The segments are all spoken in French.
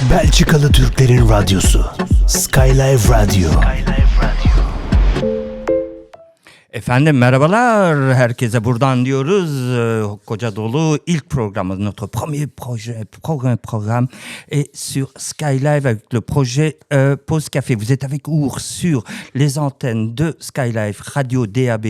Belçikalı Türklerin radyosu Skylive Radio. Efendim merhabalar, herkese buradan diyoruz. Koca dolu ilk programımız, notre premier programme est sur Skylive avec le projet Pause Café. Vous êtes avec Ours sur les antennes de Skylive Radio DAB+.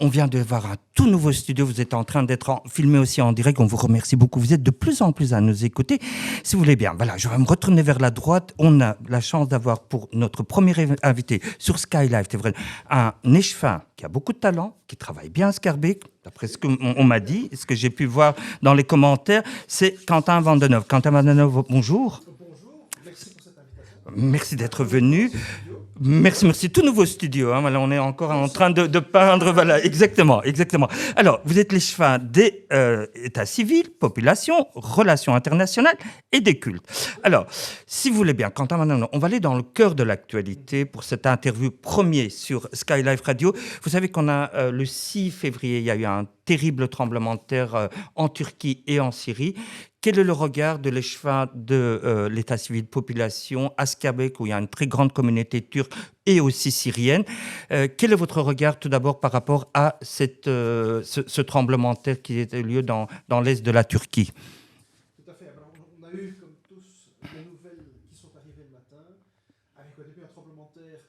On vient de voir un tout nouveau studio. Vous êtes en train d'être filmé aussi en direct. On vous remercie beaucoup. Vous êtes de plus en plus à nous écouter. Si vous voulez bien, voilà, je vais me retourner vers la droite. On a la chance d'avoir pour notre premier invité sur Skylive, c'est vrai, un échevin qui a beaucoup de talent, qui travaille bien à Schaerbeek. D'après ce qu'on m'a dit, ce que j'ai pu voir dans les commentaires, c'est Quentin Vandeneuve. Quentin Vandeneuve, bonjour. Bonjour, merci pour cette invitation. Merci d'être venu. Merci. Tout nouveau studio. Voilà, on est encore en train de peindre. Voilà, exactement. Alors, vous êtes l'échevin des états civils, population, relations internationales et des cultes. Alors, si vous voulez bien, Quentin, maintenant, on va aller dans le cœur de l'actualité pour cette interview premier sur Skylive Radio. Vous savez qu'on a le 6 février, il y a eu un terrible tremblement de terre en Turquie et en Syrie. Quel est le regard de l'échevin de l'état civil population à Schaerbeek, où il y a une très grande communauté turque et aussi syrienne? Quel est votre regard tout d'abord par rapport à ce tremblement de terre qui a eu lieu dans l'est de la Turquie? Tout à fait. Alors, on a eu, comme tous, les nouvelles qui sont arrivées le matin, avec au début un tremblement de terre,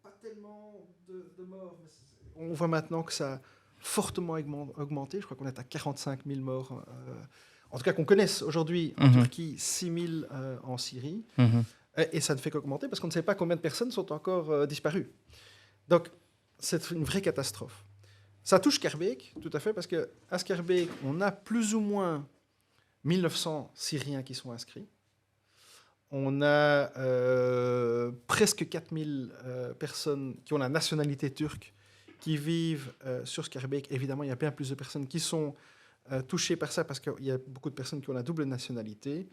pas tellement de morts, mais on voit maintenant que ça a fortement augmenté. Je crois qu'on est à 45 000 morts. En tout cas, qu'on connaisse aujourd'hui en Turquie, 6 000 en Syrie. Et ça ne fait qu'augmenter parce qu'on ne sait pas combien de personnes sont encore disparues. Donc, c'est une vraie catastrophe. Ça touche Schaerbeek, tout à fait, parce qu'à Schaerbeek, on a plus ou moins 1900 Syriens qui sont inscrits. On a presque 4000 personnes qui ont la nationalité turque qui vivent sur Schaerbeek. Évidemment, il y a bien plus de personnes qui sont touchés par ça parce qu'il y a beaucoup de personnes qui ont la double nationalité.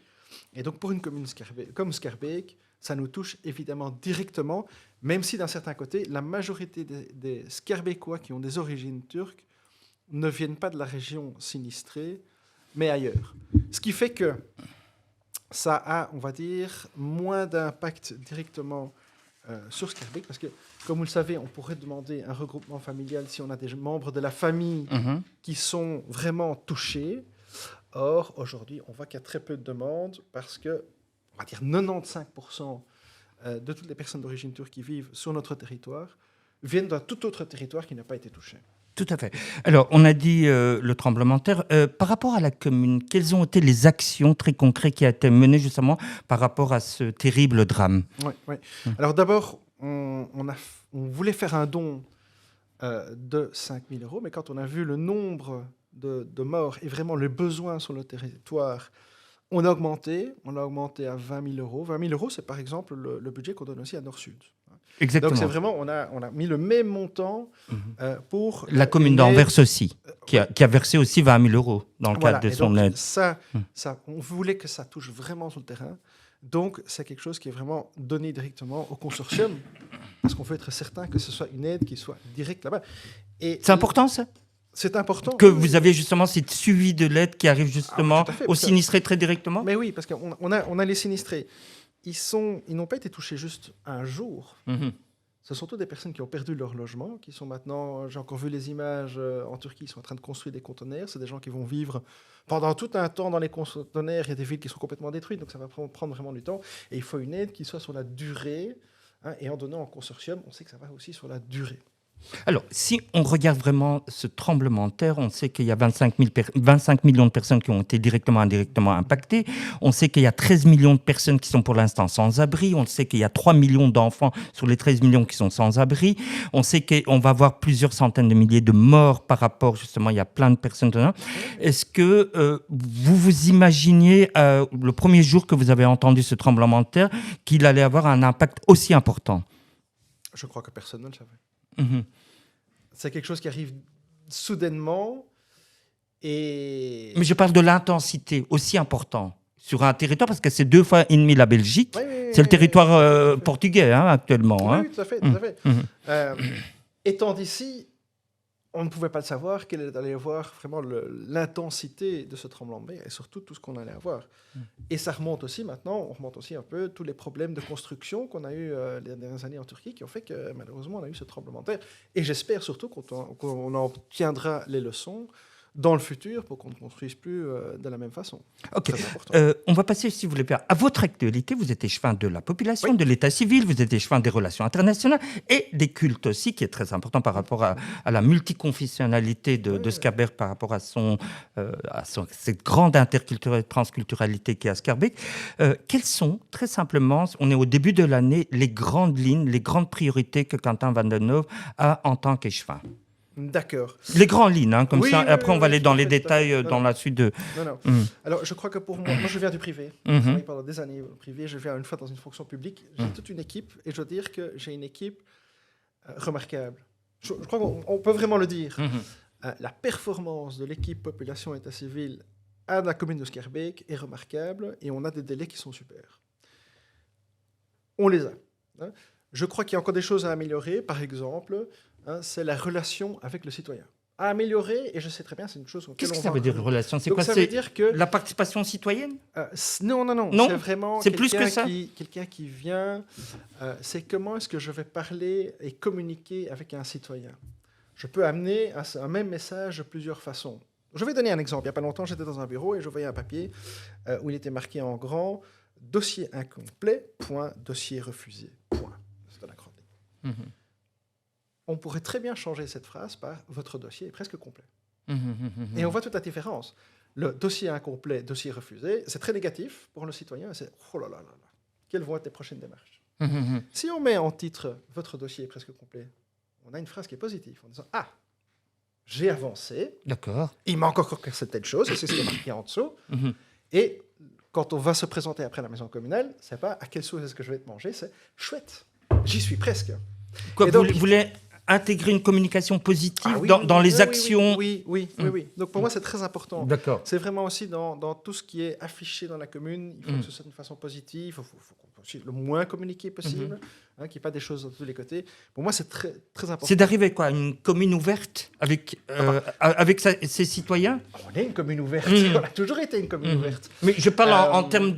Et donc, pour une commune comme Schaerbeek, ça nous touche évidemment directement, même si d'un certain côté, la majorité des Schaerbeekois qui ont des origines turques ne viennent pas de la région sinistrée, mais ailleurs. Ce qui fait que ça a, on va dire, moins d'impact directement sur Schaerbeek, parce que, comme vous le savez, on pourrait demander un regroupement familial si on a des membres de la famille qui sont vraiment touchés. Or, aujourd'hui, on voit qu'il y a très peu de demandes parce que, on va dire 95% de toutes les personnes d'origine turque qui vivent sur notre territoire viennent d'un tout autre territoire qui n'a pas été touché. Tout à fait. Alors, on a dit le tremblement de terre. Par rapport à la commune, quelles ont été les actions très concrètes qui ont été menées justement par rapport à ce terrible drame? Oui. Alors d'abord, on voulait faire un don de 5 000 €, mais quand on a vu le nombre de morts et vraiment les besoins sur le territoire, on a augmenté à 20 000 €. 20 000 €, c'est par exemple le budget qu'on donne aussi à Nord-Sud. Exactement. Donc c'est vraiment, on a mis le même montant pour... La commune d'Anvers aussi, qui a versé aussi 20 000 € dans le cadre de son aide. Ça, on voulait que ça touche vraiment sur le terrain. Donc c'est quelque chose qui est vraiment donné directement au consortium, parce qu'on veut être certain que ce soit une aide qui soit directe là-bas. Et c'est important ça? C'est important. Que vous avez justement cette suivi de l'aide qui arrive justement aux sinistrés très directement? Mais oui, parce qu'on a les sinistrés. Ils n'ont pas été touchés juste un jour. Ce sont surtout des personnes qui ont perdu leur logement, qui sont maintenant, j'ai encore vu les images en Turquie, ils sont en train de construire des conteneurs. C'est des gens qui vont vivre pendant tout un temps dans les conteneurs. Il y a des villes qui sont complètement détruites, donc ça va prendre vraiment du temps. Et il faut une aide qui soit sur la durée. Et en donnant en consortium, on sait que ça va aussi sur la durée. Alors, si on regarde vraiment ce tremblement de terre, on sait qu'il y a 25 millions de personnes qui ont été directement, indirectement impactées. On sait qu'il y a 13 millions de personnes qui sont pour l'instant sans abri. On sait qu'il y a 3 millions d'enfants sur les 13 millions qui sont sans abri. On sait qu'on va avoir plusieurs centaines de milliers de morts par rapport, justement, il y a plein de personnes. Est-ce que vous imaginiez, le premier jour que vous avez entendu ce tremblement de terre, qu'il allait avoir un impact aussi important? Je crois que personne ne le savait. C'est quelque chose qui arrive soudainement et... Mais je parle de l'intensité aussi importante sur un territoire, parce que c'est 2 fois et demi la Belgique. C'est le territoire portugais actuellement. Oui, tout à fait. Étant d'ici, on ne pouvait pas le savoir, quelle allait avoir vraiment l'intensité de ce tremblement de terre et surtout tout ce qu'on allait avoir. Et ça remonte aussi maintenant, on remonte aussi un peu tous les problèmes de construction qu'on a eu les dernières années en Turquie qui ont fait que malheureusement on a eu ce tremblement de terre. Et j'espère surtout qu'on en tiendra les leçons dans le futur pour qu'on ne construise plus de la même façon. Ok. Très important. On va passer, si vous voulez bien, à votre actualité. Vous êtes échevin de la population, Oui. de l'état civil, vous êtes échevin des relations internationales et des cultes aussi, qui est très important par rapport à la multiconfessionnalité de Scarbeck, par rapport à cette grande transculturalité qu'est à Scarbeck. Quelles sont, très simplement, on est au début de l'année, les grandes lignes, les grandes priorités que Quentin Van Den Hove a en tant qu'échevin? D'accord. Les grandes lignes, hein, comme Oui, ça. oui, Après, oui, on va oui, aller tout dans à les fait, tout à détails fait. Non, dans non. la suite de... Non. Alors, je crois que pour moi je viens du privé. J'ai travaillé pendant des années au privé. Je viens une fois dans une fonction publique. J'ai toute une équipe et je dois dire que j'ai une équipe remarquable. Je crois qu'on peut vraiment le dire. La performance de l'équipe population état civil à la commune de Scarbeck est remarquable et on a des délais qui sont super. On les a. Hein. Je crois qu'il y a encore des choses à améliorer. Par exemple, c'est la relation avec le citoyen. À améliorer, et je sais très bien, c'est une chose... Qu'est-ce que ça veut dire, relation? C'est Donc, quoi? ça C'est veut dire que... la participation citoyenne? Non. Non, C'est vraiment c'est plus que ça. quelqu'un qui vient... c'est comment est-ce que je vais parler et communiquer avec un citoyen. Je peux amener un même message de plusieurs façons. Je vais donner un exemple. Il n'y a pas longtemps, j'étais dans un bureau et je voyais un papier où il était marqué en grand « Dossier incomplet, point, dossier refusé, point ». C'est un acronyme. On pourrait très bien changer cette phrase par « Votre dossier est presque complet ». Et on voit toute la différence. Le dossier incomplet, dossier refusé, c'est très négatif pour le citoyen. C'est « Oh là là là là, quelles vont être les prochaines démarches ?» Si on met en titre « Votre dossier est presque complet », on a une phrase qui est positive en disant « Ah, j'ai avancé. D'accord. Il manque encore certaines choses, et c'est ce qui est marqué en dessous. Et quand on va se présenter après la maison communale, c'est pas à quelle sauce est-ce que je vais te manger, c'est chouette, j'y suis presque. » Quoi, donc, vous voulez intégrer une communication positive oui, dans les oui, actions? Oui. Donc pour moi, c'est très important. D'accord. C'est vraiment aussi dans tout ce qui est affiché dans la commune, il faut que ce soit d'une façon positive, il faut qu'on puisse aussi le moins communiquer possible, qu'il n'y ait pas des choses de tous les côtés. Pour moi, c'est très, très important. C'est d'arriver à une commune ouverte avec ses citoyens? On est une commune ouverte, on a toujours été une commune ouverte. Mais je parle en termes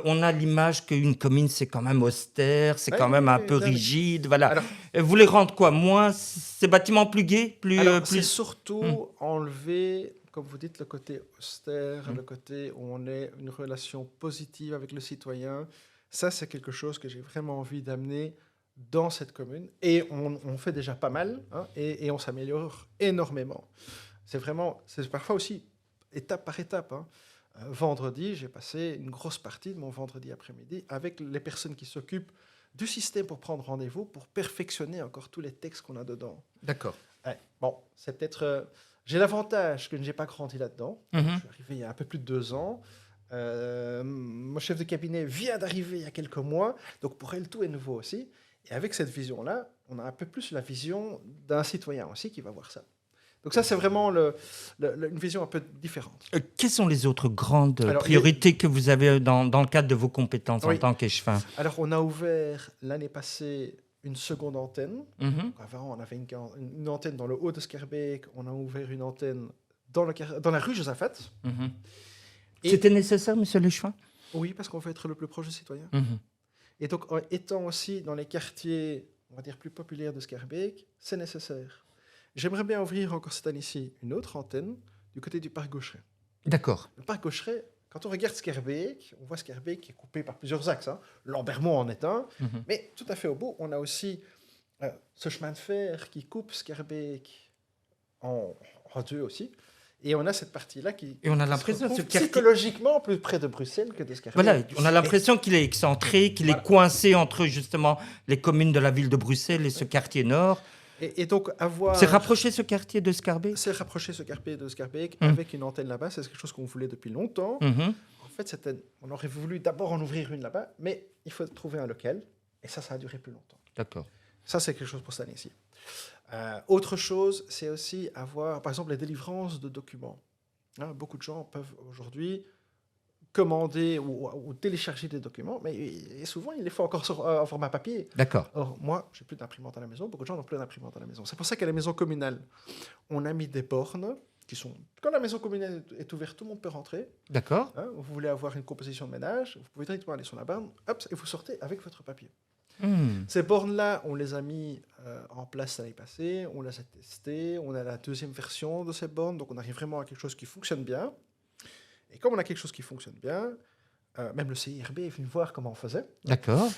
on a l'image qu'une commune, c'est quand même austère, c'est quand même un peu rigide, voilà. Alors, vous voulez rendre quoi? Moins ces bâtiments plus gais, c'est surtout enlever, comme vous dites, le côté austère, le côté où on est une relation positive avec le citoyen. Ça, c'est quelque chose que j'ai vraiment envie d'amener dans cette commune. Et on fait déjà pas mal, et on s'améliore énormément. C'est parfois aussi étape par étape. Vendredi, j'ai passé une grosse partie de mon vendredi après-midi avec les personnes qui s'occupent du système pour prendre rendez-vous, pour perfectionner encore tous les textes qu'on a dedans. D'accord. Bon, c'est peut-être... j'ai l'avantage que je n'ai pas grandi là-dedans. Je suis arrivé il y a un peu plus de 2 ans. Mon chef de cabinet vient d'arriver il y a quelques mois. Donc pour elle, tout est nouveau aussi. Et avec cette vision-là, on a un peu plus la vision d'un citoyen aussi qui va voir ça. Donc ça, c'est vraiment une vision un peu différente. Quelles sont les autres grandes priorités que vous avez dans le cadre de vos compétences en tant qu'échevin? Alors, on a ouvert l'année passée une seconde antenne. Avant, on avait une antenne dans le haut de Scarbeck. On a ouvert une antenne dans la rue Josaphat. C'était nécessaire, monsieur l'échevin? Oui, parce qu'on veut être le plus proche du citoyen. Et donc, étant aussi dans les quartiers, on va dire, plus populaires de Scarbeck, c'est nécessaire. J'aimerais bien ouvrir encore cette année-ci une autre antenne du côté du parc Gaucheret. D'accord. Le parc Gaucheret, quand on regarde Scarbeck, on voit Scarbeck qui est coupé par plusieurs axes. Lambermont en est un, mais tout à fait au bout, on a aussi ce chemin de fer qui coupe Scarbeck en 2 aussi. Et on a cette partie-là qui et on a l'impression se trouve psychologiquement plus près de Bruxelles que de Scarbeck. Voilà, on a l'impression qu'il est excentré, qu'il est coincé entre justement les communes de la ville de Bruxelles et ce quartier nord. Et donc avoir... C'est rapprocher ce quartier de Scarbeck? C'est rapprocher ce quartier de Scarbeck avec une antenne là-bas. C'est quelque chose qu'on voulait depuis longtemps. En fait, on aurait voulu d'abord en ouvrir une là-bas, mais il faut trouver un local. Et ça a duré plus longtemps. D'accord. Ça, c'est quelque chose pour cette année-ci. Autre chose, c'est aussi avoir, par exemple, les délivrances de documents. Beaucoup de gens peuvent aujourd'hui commander ou télécharger des documents, mais et souvent, il les faut encore en format papier. D'accord. Or, moi, j'ai plus d'imprimante à la maison. Beaucoup de gens n'ont plus d'imprimante à la maison. C'est pour ça qu'à la maison communale, on a mis des bornes qui sont... Quand la maison communale est ouverte, tout le monde peut rentrer. D'accord. Hein, vous voulez avoir une composition de ménage, vous pouvez directement aller sur la borne, hop, et vous sortez avec votre papier. Ces bornes-là, on les a mis en place l'année passée, on les a testées, on a la deuxième version de ces bornes, donc on arrive vraiment à quelque chose qui fonctionne bien. Et comme on a quelque chose qui fonctionne bien, même le CIRB est venu voir comment on faisait. D'accord.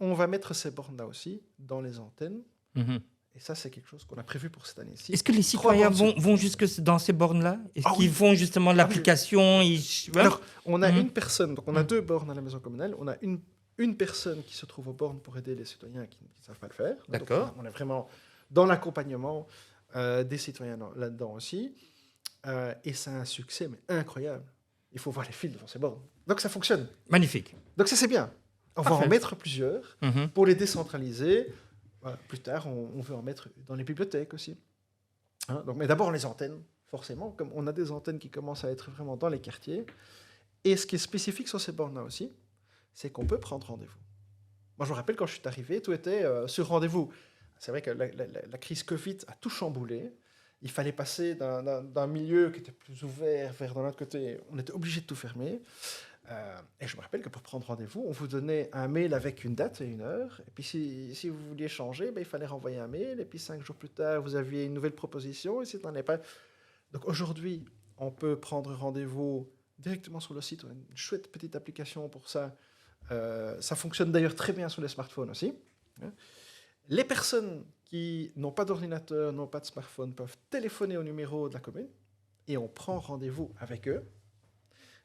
On va mettre ces bornes-là aussi dans les antennes. Mhm. Et ça, c'est quelque chose qu'on a prévu pour cette année-ci. Est-ce que les citoyens vont jusque dans ces bornes-là? Est-ce qu'ils font justement l'application? Alors, on a une personne, donc on a 2 bornes à la maison communale. On a une personne qui se trouve aux bornes pour aider les citoyens qui ne savent pas le faire. D'accord. Donc, on est vraiment dans l'accompagnement des citoyens là-dedans aussi. Et c'est un succès mais incroyable. Il faut voir les fils devant ces bornes. Donc ça fonctionne. Magnifique. Donc ça c'est bien. On va en mettre plusieurs pour les décentraliser. Plus tard, on veut en mettre dans les bibliothèques aussi. Hein, donc, mais d'abord les antennes, forcément. Comme on a des antennes qui commencent à être vraiment dans les quartiers. Et ce qui est spécifique sur ces bornes-là aussi, c'est qu'on peut prendre rendez-vous. Moi, je me rappelle quand je suis arrivé, tout était sur rendez-vous. C'est vrai que la crise Covid a tout chamboulé. Il fallait passer d'un milieu qui était plus ouvert vers de l'autre côté. On était obligé de tout fermer. Et je me rappelle que pour prendre rendez-vous, on vous donnait un mail avec une date et une heure. Et puis si vous vouliez changer, il fallait renvoyer un mail. Et puis 5 jours plus tard, vous aviez une nouvelle proposition. Et si tu n'en es pas... Donc aujourd'hui, on peut prendre rendez-vous directement sur le site. On a une chouette petite application pour ça. Ça fonctionne d'ailleurs très bien sur les smartphones aussi. Les personnes qui n'ont pas d'ordinateur, n'ont pas de smartphone, peuvent téléphoner au numéro de la commune et on prend rendez-vous avec eux.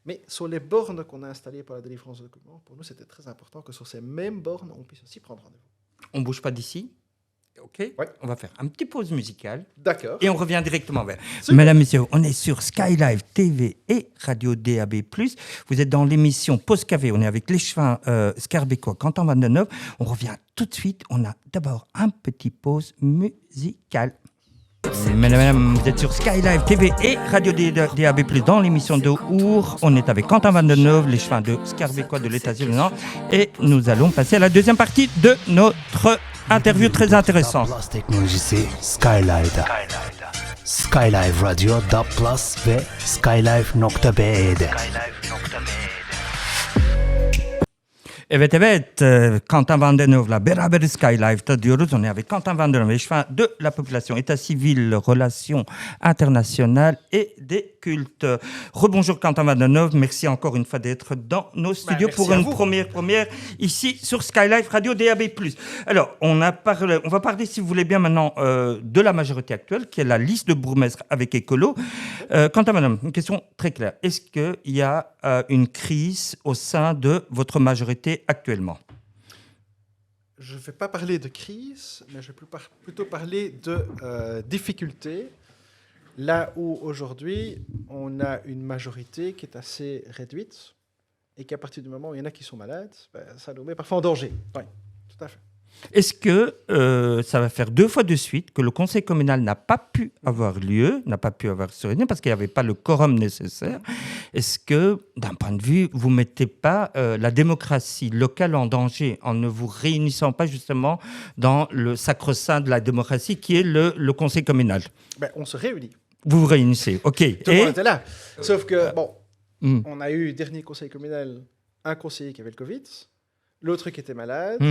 Mais sur les bornes qu'on a installées pour la délivrance de documents, pour nous, c'était très important que sur ces mêmes bornes, on puisse aussi prendre rendez-vous. On ne bouge pas d'ici? OK. Ouais. On va faire une petite pause musicale. D'accord. Et on revient directement vers. Super. Mesdames, Messieurs, on est sur Skylive TV et Radio DAB+. Vous êtes dans l'émission Pause Café. On est avec l'échevin scarbécois Quentin Vandeneuve. On revient tout de suite. On a d'abord un petit pause musicale. Mesdames, vous êtes sur Skylive TV et Radio DAB+, dans l'émission de Our. On est avec Quentin Vandeneuve, l'échevin de scarbécois de l'État-Illinois. Et nous allons passer à la deuxième partie de notre interview très intéressante. Teknolojisi Skylive'da. Skylive Radio DAB+ ve skylive.be'de. Evet, Quentin Vandeneuve, beraber Skylive'da diyoruz. On est avec Quentin Vandeneuve, échevin de la population, état civil, relations internationales et des cultes. Rebonjour Quentin Vandeneuve, merci encore une fois d'être dans nos studios pour une première ici sur Skylive Radio DAB+. Alors, on va parler, si vous voulez bien maintenant, de la majorité actuelle, qui est la liste de bourgmestres avec écolo. Quentin Vandeneuve, une question très claire. Est-ce qu'il y a une crise au sein de votre majorité actuellement? Je ne vais pas parler de crise, mais je vais plutôt parler de difficultés. Là où aujourd'hui, on a une majorité qui est assez réduite et qu'à partir du moment où il y en a qui sont malades, ça nous met parfois en danger. Oui, tout à fait. Est-ce que ça va faire 2 fois de suite que le conseil communal n'a pas pu avoir lieu, n'a pas pu avoir se réunir parce qu'il n'y avait pas le quorum nécessaire? Est-ce que, d'un point de vue, vous ne mettez pas la démocratie locale en danger en ne vous réunissant pas justement dans le sacro-saint de la démocratie qui est le conseil communal? On se réunit. Vous vous réunissez, OK. Tout le monde était là. Sauf que, on a eu, dernier conseil communal, un conseiller qui avait le Covid, l'autre qui était malade.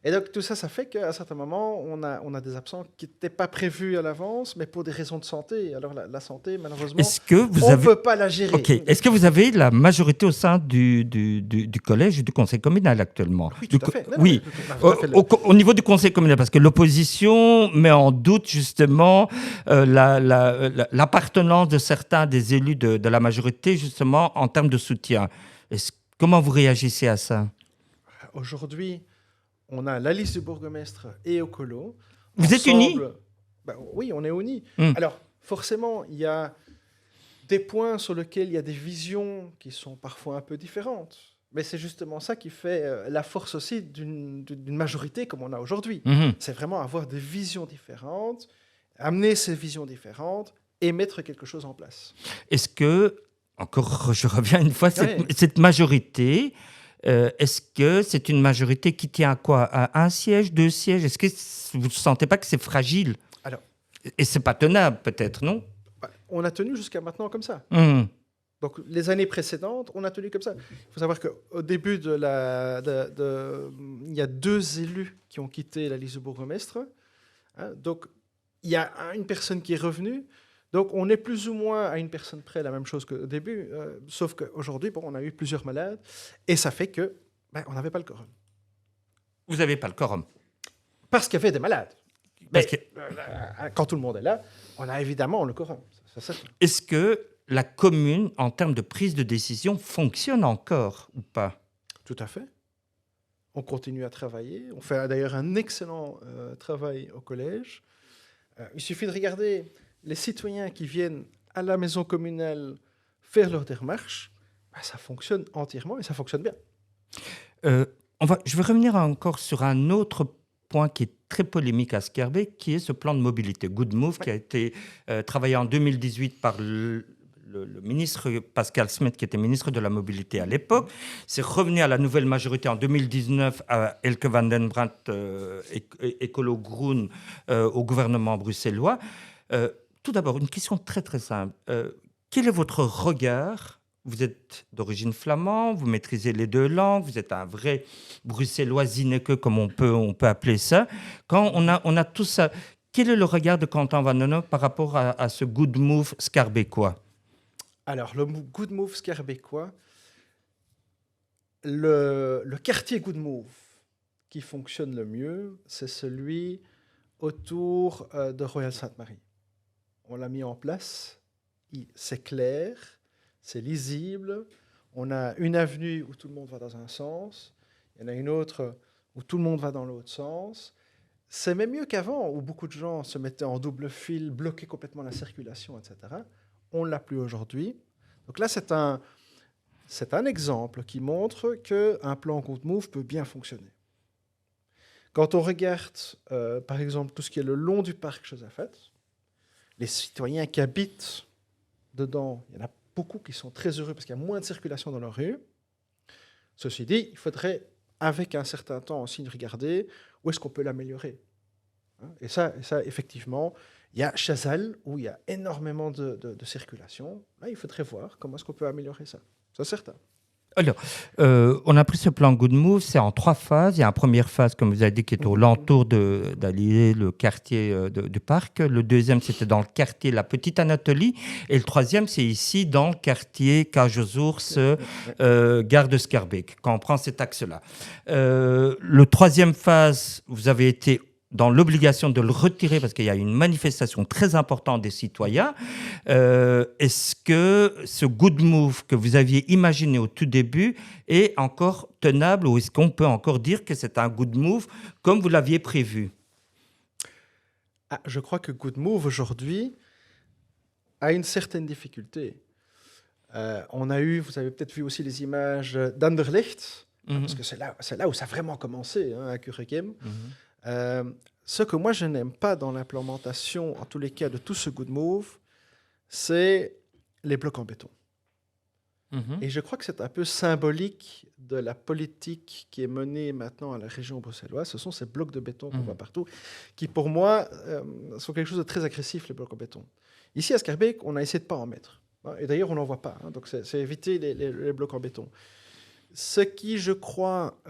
Et donc, tout ça, ça fait qu'à un certain moment, on a des absents qui n'étaient pas prévus à l'avance, mais pour des raisons de santé. Alors, la santé, malheureusement, on ne peut pas la gérer. OK. Est-ce que vous avez la majorité au sein du collège ou du conseil communal actuellement? Oui, tout à fait. Oui. Au niveau du conseil communal, parce que l'opposition met en doute justement l'appartenance de certains des élus de la majorité, justement, en termes de soutien. Comment vous réagissez à ça? Aujourd'hui, on a la liste du bourgmestre et au colo. Vous êtes unis? Oui, on est unis. Alors, forcément, il y a des points sur lesquels il y a des visions qui sont parfois un peu différentes. Mais c'est justement ça qui fait la force aussi d'une majorité comme on a aujourd'hui. C'est vraiment avoir des visions différentes, amener ces visions différentes et mettre quelque chose en place. Est-ce que encore, je reviens une fois, Ouais. cette majorité, est-ce que c'est une majorité qui tient à quoi? À un siège, deux sièges? Est-ce que vous ne sentez pas que c'est fragile? Alors, Et c'est pas tenable, peut-être, non? on a tenu jusqu'à maintenant comme ça. Hum, Donc, les années précédentes, on a tenu comme ça. Il faut savoir qu'au début il y a 2 élus qui ont quitté la liste de bourgmestre. Hein. Donc, il y a une personne qui est revenue. Donc, on est plus ou moins à une personne près la même chose qu'au début. Sauf qu'aujourd'hui, on a eu plusieurs malades. Et ça fait que on n'avait pas le quorum. Vous n'avez pas le quorum. Parce qu'il y avait des malades. Parce Mais, quand tout le monde est là, on a évidemment le quorum. Ça, c'est certain. Est-ce que la commune, en termes de prise de décision, fonctionne encore ou pas? Tout à fait. On continue à travailler. On fait d'ailleurs un excellent travail au collège. Il suffit de regarder les citoyens qui viennent à la maison communale faire leur démarche. Ça fonctionne entièrement et ça fonctionne bien. Je vais revenir encore sur un autre point qui est très polémique à Schaerbeek, qui est ce plan de mobilité Good Move, qui a été travaillé en 2018 par le ministre Pascal Smet, qui était ministre de la Mobilité à l'époque. C'est revenu à la nouvelle majorité en 2019 à Elke van den Brandt, Écolo Groen, au gouvernement bruxellois. Tout d'abord, une question très très simple. Quel est votre regard? Vous êtes d'origine flamande, vous maîtrisez les 2 langues, vous êtes un vrai bruxellois zinneke, comme on peut appeler ça. Quand on a tout ça, quel est le regard de Quentin Van Den par rapport à ce good move schaerbeekois? Alors, le Good Move schaerbeekois, le quartier Good Move qui fonctionne le mieux, c'est celui autour de Royal Sainte-Marie. On l'a mis en place, c'est clair, c'est lisible. On a une avenue où tout le monde va dans un sens, il y en a une autre où tout le monde va dans l'autre sens. C'est même mieux qu'avant, où beaucoup de gens se mettaient en double fil, bloquaient complètement la circulation, etc. On ne l'a plus aujourd'hui. Donc là, c'est un exemple qui montre qu'un plan Good Move peut bien fonctionner. Quand on regarde, par exemple, tout ce qui est le long du parc Josaphat, les citoyens qui habitent dedans, il y en a beaucoup qui sont très heureux parce qu'il y a moins de circulation dans leur rue. Ceci dit, il faudrait, avec un certain temps aussi, regarder où est-ce qu'on peut l'améliorer. Et ça, effectivement, il y a Chazal, où il y a énormément de circulation. Là, il faudrait voir comment est-ce qu'on peut améliorer ça. C'est certain. Alors, on a pris ce plan Good Move, c'est en 3 phases. Il y a une première phase, comme vous avez dit, qui est au l'entour d'allier le quartier du parc. Le deuxième, c'était dans le quartier La Petite Anatolie. Et le troisième, c'est ici, dans le quartier Cage aux Ours, gare de Schaerbeek, quand on prend cet axe-là. Le troisième phase, vous avez été dans l'obligation de le retirer parce qu'il y a une manifestation très importante des citoyens. Est-ce que ce good move que vous aviez imaginé au tout début est encore tenable ou est-ce qu'on peut encore dire que c'est un good move comme vous l'aviez prévu? Je crois que Good Move aujourd'hui a une certaine difficulté. On a eu, vous avez peut-être vu aussi les images d'Anderlecht, parce que c'est là où ça a vraiment commencé, à Kurekem. Ce que moi je n'aime pas dans l'implémentation, en tous les cas de tout ce Good Move, c'est les blocs en béton. Et je crois que c'est un peu symbolique de la politique qui est menée maintenant à la région bruxelloise. Ce sont ces blocs de béton qu'on voit partout, qui pour moi sont quelque chose de très agressif, les blocs en béton. Ici à Schaerbeek, on a essayé de ne pas en mettre. Et d'ailleurs, on n'en voit pas. Donc c'est éviter les blocs en béton. Ce qui, je crois,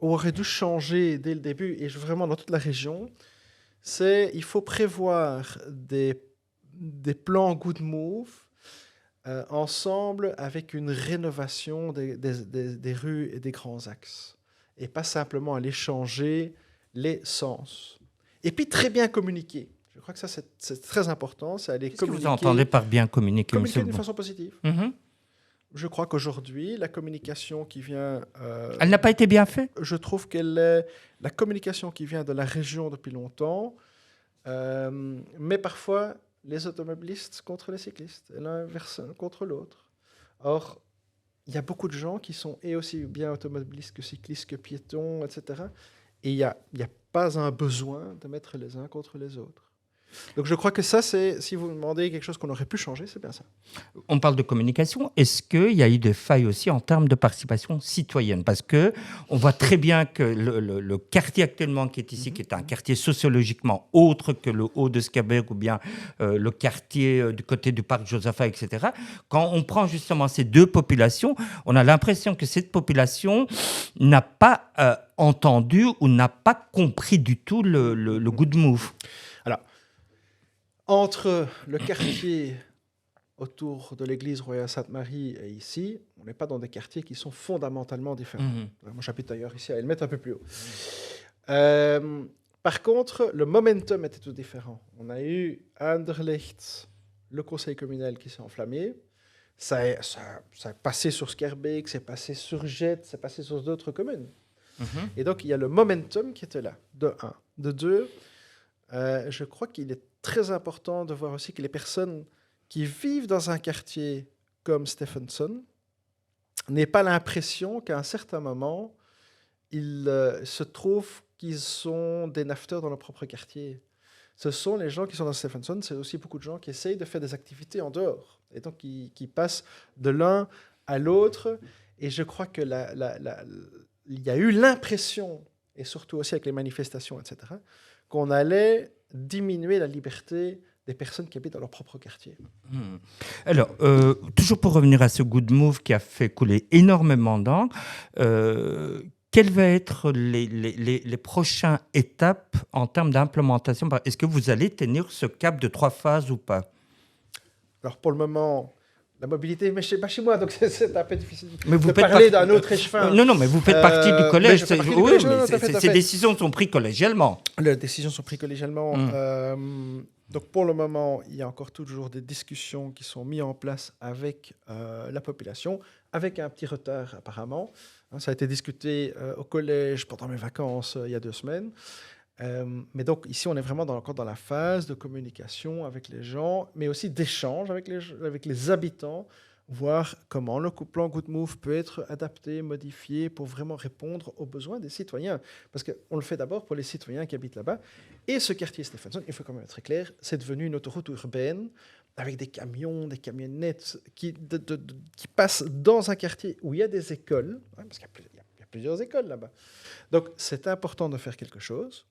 aurait dû changer dès le début, et vraiment dans toute la région, c'est il faut prévoir des plans Good Move ensemble avec une rénovation des rues et des grands axes. Et pas simplement aller changer les sens. Et puis très bien communiquer. Je crois que ça, c'est très important. C'est aller communiquer. Qu'est-ce que vous entendez par bien communiquer? Communiquer d'une façon positive. Je crois qu'aujourd'hui, la communication qui vient... Elle n'a pas été bien faite? Je trouve qu'elle est... La communication qui vient de la région depuis longtemps, mais parfois les automobilistes contre les cyclistes, et l'un contre l'autre. Or, il y a beaucoup de gens qui sont et aussi bien automobilistes que cyclistes, que piétons, etc. Et il n'y a pas un besoin de mettre les uns contre les autres. Donc je crois que ça, c'est, si vous me demandez quelque chose qu'on aurait pu changer, c'est bien ça. On parle de communication. Est-ce qu'il y a eu des failles aussi en termes de participation citoyenne? Parce qu'on voit très bien que le quartier actuellement qui est ici, qui est un quartier sociologiquement autre que le haut de Scaberg ou bien le quartier du côté du parc Josaphat, etc., quand on prend justement ces deux populations, on a l'impression que cette population n'a pas entendu ou n'a pas compris du tout le good move. Alors, entre le quartier autour de l'église Royale Sainte-Marie et ici, on n'est pas dans des quartiers qui sont fondamentalement différents. Moi, j'habite d'ailleurs ici à Elmet, un peu plus haut. Par contre, le momentum était tout différent. On a eu à Anderlecht le conseil communal qui s'est enflammé. Ça a passé sur Schaerbeek, c'est passé sur Jette, c'est passé sur d'autres communes. Et donc, il y a le momentum qui était là, de un. De deux, je crois qu'il est très important de voir aussi que les personnes qui vivent dans un quartier comme Stephenson n'aient pas l'impression qu'à un certain moment, ils se trouvent qu'ils sont des nafteurs dans leur propre quartier. Ce sont les gens qui sont dans Stephenson, c'est aussi beaucoup de gens qui essayent de faire des activités en dehors, et donc qui passent de l'un à l'autre. Et je crois que il y a eu l'impression, et surtout aussi avec les manifestations, etc., qu'on allait diminuer la liberté des personnes qui habitent dans leur propre quartier. Alors, toujours pour revenir à ce good move qui a fait couler énormément d'encre, quelles vont être les prochaines étapes en termes d'implémentation? Est-ce que vous allez tenir ce cap de 3 phases ou pas? Alors, pour le moment, la mobilité, mais je ne sais pas chez moi, donc c'est un peu difficile mais vous de parler d'un autre échevin. Non, mais vous faites partie du collège. Oui, ces décisions sont prises collégialement. Les décisions sont prises collégialement. Donc, pour le moment, il y a encore toujours des discussions qui sont mises en place avec la population, avec un petit retard apparemment. Ça a été discuté au collège pendant mes vacances il y a 2 semaines. Mais donc, ici, on est vraiment encore dans la phase de communication avec les gens, mais aussi d'échange avec les habitants, voir comment le plan Good Move peut être adapté, modifié pour vraiment répondre aux besoins des citoyens. Parce qu'on le fait d'abord pour les citoyens qui habitent là-bas. Et ce quartier Stephenson, il faut quand même être très clair, c'est devenu une autoroute urbaine avec des camions, des camionnettes qui passent dans un quartier où il y a des écoles, parce qu'il y a plusieurs écoles là-bas. Donc, c'est important de faire quelque chose,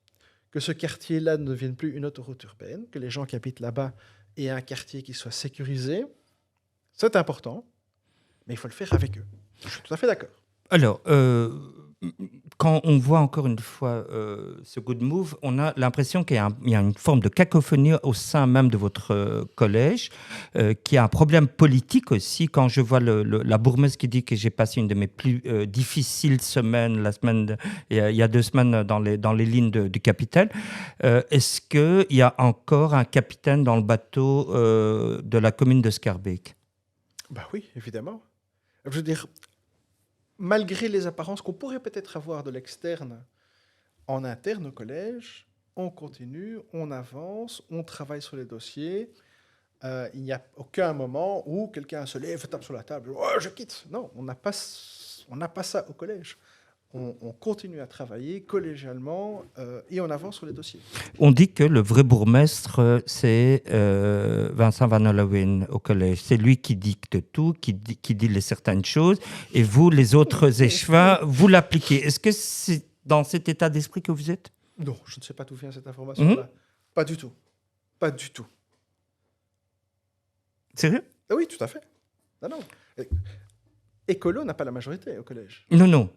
que ce quartier-là ne devienne plus une autoroute urbaine, que les gens qui habitent là-bas aient un quartier qui soit sécurisé. C'est important, mais il faut le faire avec eux. Je suis tout à fait d'accord. Alors, quand on voit encore une fois ce good move, on a l'impression qu'il y a une forme de cacophonie au sein même de votre collège, qu'il y a un problème politique aussi. Quand je vois la bourgmestre qui dit que j'ai passé une de mes plus difficiles semaines, il y a 2 semaines dans les lignes du capitaine, est-ce qu'il y a encore un capitaine dans le bateau de la commune de Schaerbeek? Bah oui, évidemment. Je veux dire, malgré les apparences qu'on pourrait peut-être avoir de l'externe, en interne au collège, on continue, on avance, on travaille sur les dossiers. Il n'y a aucun moment où quelqu'un se lève, tape sur la table, « Oh, je quitte !» Non, on n'a pas ça au collège. On continue à travailler collégialement et on avance sur les dossiers. On dit que le vrai bourgmestre, c'est Vincent Van Halloween au collège. C'est lui qui dicte tout, qui dit certaines choses. Et vous, les autres échevins, vous l'appliquez. Est-ce que c'est dans cet état d'esprit que vous êtes? Non, je ne sais pas d'où vient cette information-là. Pas du tout. Pas du tout. Sérieux? Ah oui, tout à fait. Non. Écolo n'a pas la majorité au collège. Non.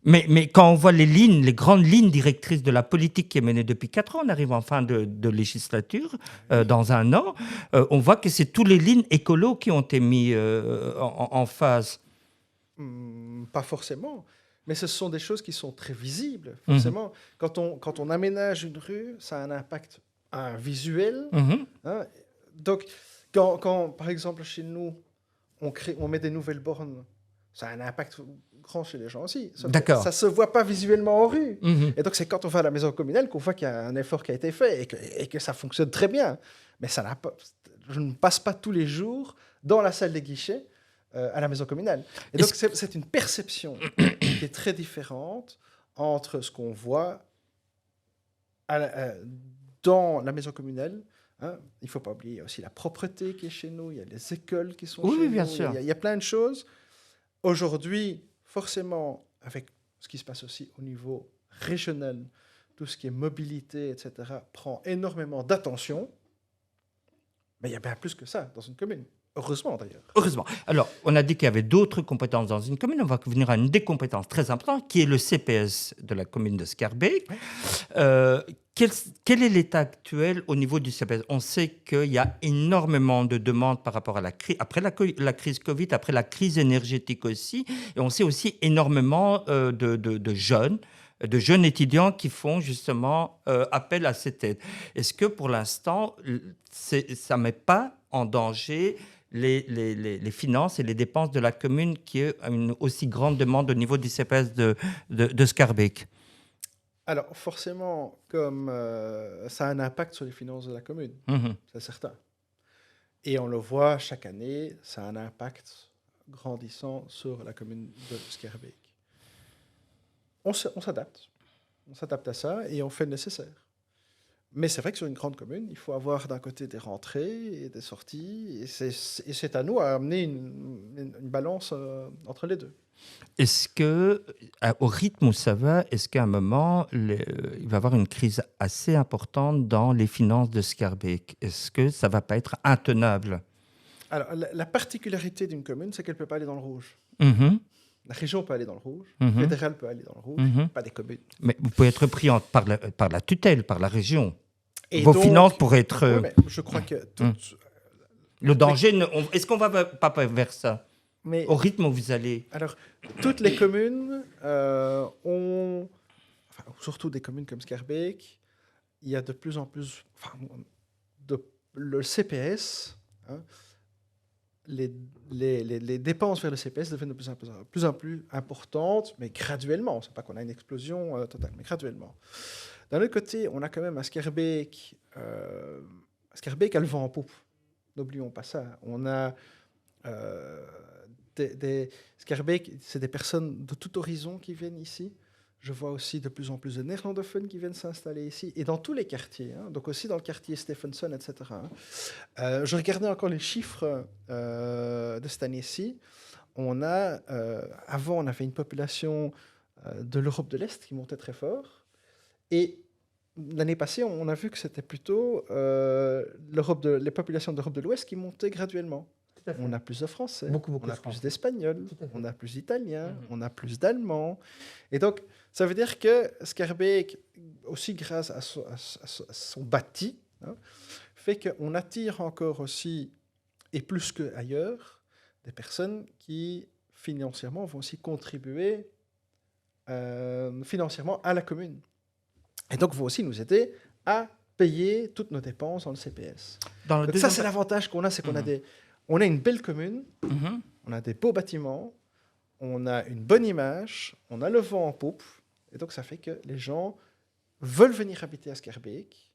Mais quand on voit les grandes lignes directrices de la politique qui est menée depuis 4 ans, on arrive en fin de législature, dans 1 an, on voit que c'est toutes les lignes écolo qui ont été mises en phase. Pas forcément, mais ce sont des choses qui sont très visibles. Forcément, quand on aménage une rue, ça a un impact visuel. Hein. Donc, quand, par exemple, chez nous, on met des nouvelles bornes, ça a un impact grand chez les gens aussi. D'accord. Ça ne se voit pas visuellement en rue. Et donc, c'est quand on va à la maison communale qu'on voit qu'il y a un effort qui a été fait et que ça fonctionne très bien. Mais je ne passe pas tous les jours dans la salle des guichets à la maison communale. Et donc, c'est une perception qui est très différente entre ce qu'on voit dans la maison communale. Hein. Il ne faut pas oublier aussi la propreté qui est chez nous, il y a les écoles qui sont chez nous. Bien sûr. Il y a plein de choses. Aujourd'hui, forcément, avec ce qui se passe aussi au niveau régional, tout ce qui est mobilité, etc., prend énormément d'attention. Mais il y a bien plus que ça dans une commune. Heureusement, d'ailleurs. Heureusement. Alors, on a dit qu'il y avait d'autres compétences dans une commune. On va venir à une des compétences très importantes, qui est le CPS de la commune de Schaerbeek. Quel est l'état actuel au niveau du CPS ? On sait qu'il y a énormément de demandes par rapport à la crise, après la crise Covid, après la crise énergétique aussi. Et on sait aussi énormément de jeunes étudiants qui font justement appel à cette aide. Est-ce que pour l'instant, ça ne met pas en danger les finances et les dépenses de la commune qui a une aussi grande demande au niveau du CPS de Schaerbeek ? Alors, forcément, comme ça a un impact sur les finances de la commune, c'est certain. Et on le voit chaque année, ça a un impact grandissant sur la commune de Schaerbeek. On s'adapte. On s'adapte à ça et on fait le nécessaire. Mais c'est vrai que sur une grande commune, il faut avoir d'un côté des rentrées et des sorties. Et c'est à nous à amener une balance entre les deux. Est-ce que, au rythme où ça va, est-ce qu'à un moment, il va y avoir une crise assez importante dans les finances de Schaerbeek ? Est-ce que ça ne va pas être intenable ? Alors, la particularité d'une commune, c'est qu'elle ne peut pas aller dans le rouge. La région peut aller dans le rouge, le fédéral peut aller dans le rouge, pas des communes. Mais vous pouvez être pris par la tutelle, par la région. Et vos donc, finances pourraient être... Oui, mais je crois que... Le danger, est-ce qu'on va pas vers ça ? Mais, au rythme où vous allez. Alors, toutes les communes ont... Enfin, surtout des communes comme Schaerbeek, il y a de plus en plus... Enfin, le CPS... Hein, les dépenses vers le CPS deviennent de plus en plus importantes, mais graduellement. Ce n'est pas qu'on a une explosion totale, mais graduellement. D'un autre côté, on a quand même à Schaerbeek, a le vent en poupe. N'oublions pas ça. On a Schaerbeek, c'est des personnes de tout horizon qui viennent ici. Je vois aussi de plus en plus de néerlandophones qui viennent s'installer ici, et dans tous les quartiers, hein, donc aussi dans le quartier Stephenson, etc. Je regardais encore les chiffres de cette année-ci. Avant, on avait une population de l'Europe de l'Est qui montait très fort, et l'année passée, on a vu que c'était plutôt les populations d'Europe de l'Ouest qui montaient graduellement. On a plus de Français, on a plus d'Espagnols, on a plus d'Italiens, on a plus d'Allemands. Et donc, ça veut dire que Schaerbeek, aussi grâce à son bâti, hein, fait qu'on attire encore aussi, et plus qu'ailleurs, des personnes qui, financièrement, vont aussi contribuer financièrement à la commune. Et donc, vont aussi nous aider à payer toutes nos dépenses dans le CPS. Donc ça, c'est l'avantage qu'on a, c'est qu'on a on a une belle commune, on a des beaux bâtiments, on a une bonne image, on a le vent en poupe, et donc ça fait que les gens veulent venir habiter à Schaerbeek,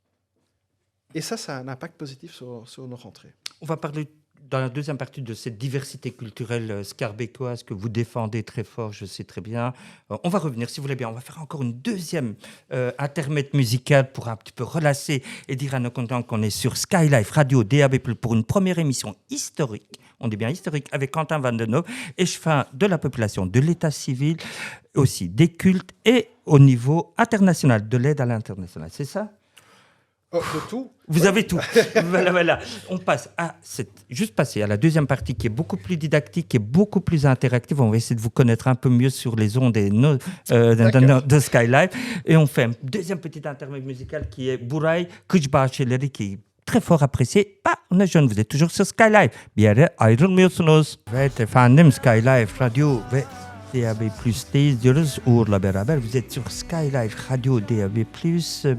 et ça a un impact positif sur nos rentrées. On va parler dans la deuxième partie de cette diversité culturelle schaerbeekoise que vous défendez très fort, je sais très bien. On va revenir, si vous voulez bien, on va faire encore une deuxième intermède musical pour un petit peu relasser et dire à nos contents qu'on est sur Sky Life Radio DAB+, pour une première émission historique. On dit bien historique, avec Quentin Van Den Hove, échevin de la population, de l'état civil, aussi des cultes et au niveau international, de l'aide à l'international. C'est ça ? De tout. Vous avez tout. Voilà. On passe juste passer à la deuxième partie qui est beaucoup plus didactique et beaucoup plus interactive. On va essayer de vous connaître un peu mieux sur les ondes de Sky Life. Et on fait un deuxième petit intermède musical qui est Buray Kıçbaşıları, qui est très fort apprécié. On est jeune, vous êtes toujours sur Sky Life. Bir yere ayrılmıyorsunuz. Evet efendim, Sky Life Radio ve DAB+'teyiz diyoruz Uğur'la beraber. Vous êtes sur Sky Life Radio DAB+.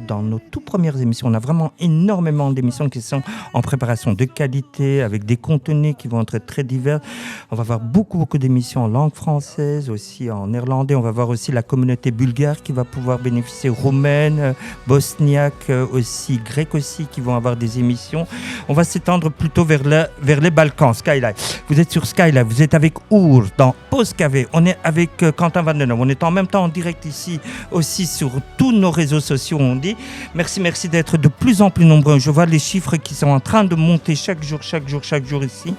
Dans nos toutes premières émissions, on a vraiment énormément d'émissions qui sont en préparation de qualité, avec des contenus qui vont être très divers. On va voir beaucoup d'émissions en langue française, aussi en néerlandais. On va voir aussi la communauté bulgare qui va pouvoir bénéficier, roumaine, bosniaque, aussi grec aussi, qui vont avoir des émissions. On va s'étendre plutôt vers les Balkans, Sky Life. Vous êtes sur Sky Life, vous êtes avec Uğur dans Pause Café. On est avec Quentin Vandeneuve. On est en même temps en direct ici aussi sur tous nos réseaux sociaux, on dit. Merci d'être de plus en plus nombreux. Je vois les chiffres qui sont en train de monter chaque jour ici.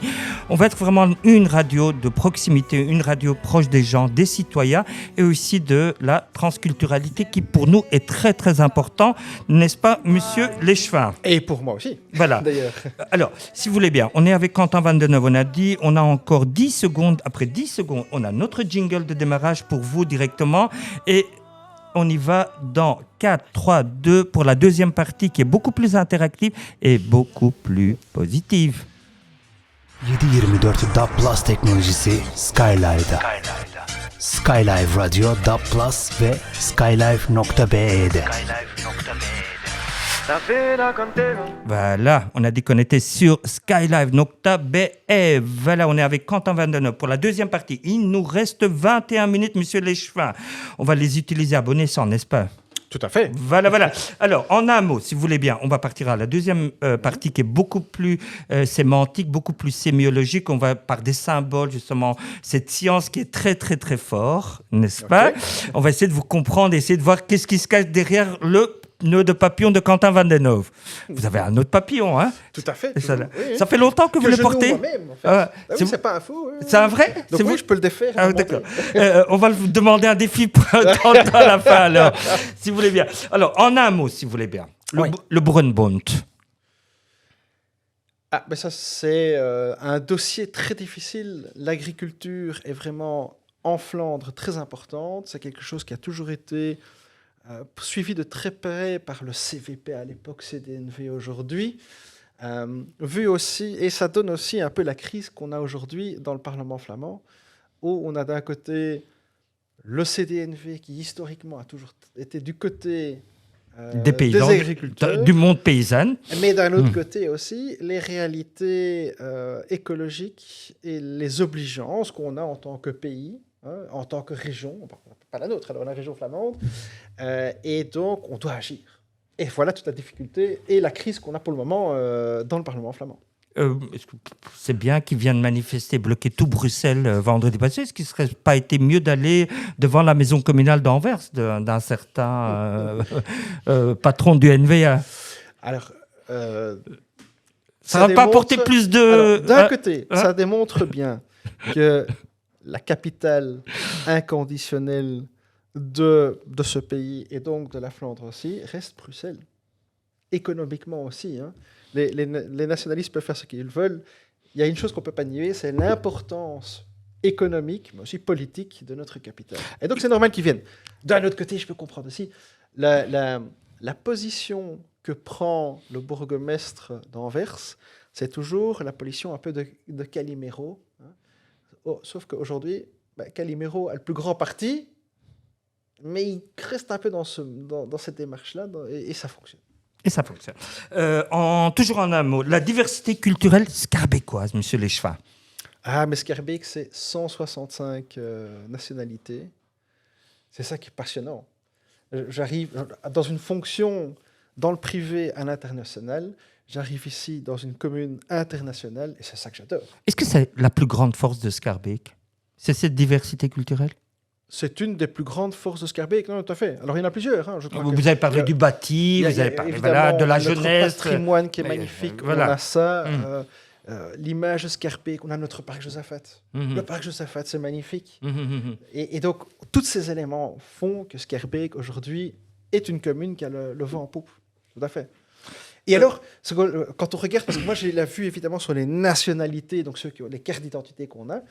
On va être vraiment une radio de proximité, une radio proche des gens, des citoyens et aussi de la transculturalité qui pour nous est très très important, n'est-ce pas, monsieur Léchevin? Et pour moi aussi, voilà. D'ailleurs. Alors, si vous voulez bien, on est avec Quentin Vandeneuve, on a dit, on a encore 10 secondes. Après 10 secondes, on a notre jingle de démarrage pour vous directement et on y va dans 4, 3, 2 pour la deuxième partie qui est beaucoup plus interactive et beaucoup plus positive. 7/24 DAB+ teknolojisi Skylive'da. Skylive Radio DAB+ ve skylive.be'de. Voilà, on a dit qu'on était sur skylive.be. Voilà, on est avec Quentin Vandeneuve pour la deuxième partie. Il nous reste 21 minutes, monsieur Léchevin. On va les utiliser à bon escient, n'est-ce pas? Tout à fait. Voilà. Alors, en un mot, si vous voulez bien, on va partir à la deuxième partie qui est beaucoup plus sémantique, beaucoup plus sémiologique. On va par des symboles, justement, cette science qui est très, très, très fort, n'est-ce pas? On va essayer de vous comprendre, essayer de voir qu'est-ce qui se cache derrière le nœud de papillon de Quentin Vandeneuve. Vous avez un nœud de papillon, hein? Tout à fait. Ça fait longtemps que vous le portez? Moi-même, en fait. C'est pas un faux. C'est un vrai? Donc oui, je peux le défaire. D'accord. On va vous demander un défi pour Quentin à la fin, alors, si vous voulez bien. Alors, en un mot, si vous voulez bien. Le Brunbund. Ça, c'est un dossier très difficile. L'agriculture est vraiment en Flandre très importante. C'est quelque chose qui a toujours été suivi de très près par le CVP à l'époque, CDNV aujourd'hui, vu aussi, et ça donne aussi un peu la crise qu'on a aujourd'hui dans le Parlement flamand, où on a d'un côté le CDNV qui historiquement a toujours été du côté des paysans, des agriculteurs, du monde paysan, mais d'un autre côté aussi les réalités écologiques et les obligeances qu'on a en tant que pays, en tant que région, pas la nôtre, alors la région flamande, et donc on doit agir. Et voilà toute la difficulté et la crise qu'on a pour le moment dans le Parlement flamand. C'est bien qu'ils viennent manifester, bloquer tout Bruxelles vendredi passé. Est-ce qu'il ne serait pas été mieux d'aller devant la maison communale d'Anvers d'un certain patron du NVA? Alors, ça ne va pas apporter plus de... D'un côté, ça démontre bien que la capitale inconditionnelle de ce pays, et donc de la Flandre aussi, reste Bruxelles. Économiquement aussi. Les nationalistes peuvent faire ce qu'ils veulent. Il y a une chose qu'on ne peut pas nier, c'est l'importance économique, mais aussi politique de notre capitale. Et donc c'est normal qu'ils viennent. D'un autre côté, je peux comprendre aussi la position que prend le bourgmestre d'Anvers, c'est toujours la position un peu de Calimero. Sauf qu'aujourd'hui, Calimero a le plus grand parti, mais il reste un peu dans cette démarche-là, et ça fonctionne. Et ça fonctionne. Toujours en un mot, la diversité culturelle scarbécoise, monsieur Léchevin. Mais Schaerbeek, c'est 165 nationalités. C'est ça qui est passionnant. J'arrive dans une fonction dans le privé à l'international. J'arrive ici dans une commune internationale et c'est ça que j'adore. Est-ce que c'est la plus grande force de Schaerbeek? C'est cette diversité culturelle? C'est une des plus grandes forces de Schaerbeek, non, tout à fait. Alors il y en a plusieurs. Je crois vous avez parlé du bâti, vous avez parlé de la jeunesse. Notre patrimoine qui est magnifique, on a ça. L'image de Schaerbeek, on a notre parc Josaphat. Le parc Josaphat, c'est magnifique. Et donc, tous ces éléments font que Schaerbeek, aujourd'hui, est une commune qui a le vent en poupe. Tout à fait. Et alors, quand on regarde, parce que moi, j'ai la vue, évidemment, sur les nationalités, donc les cartes d'identité qu'on a,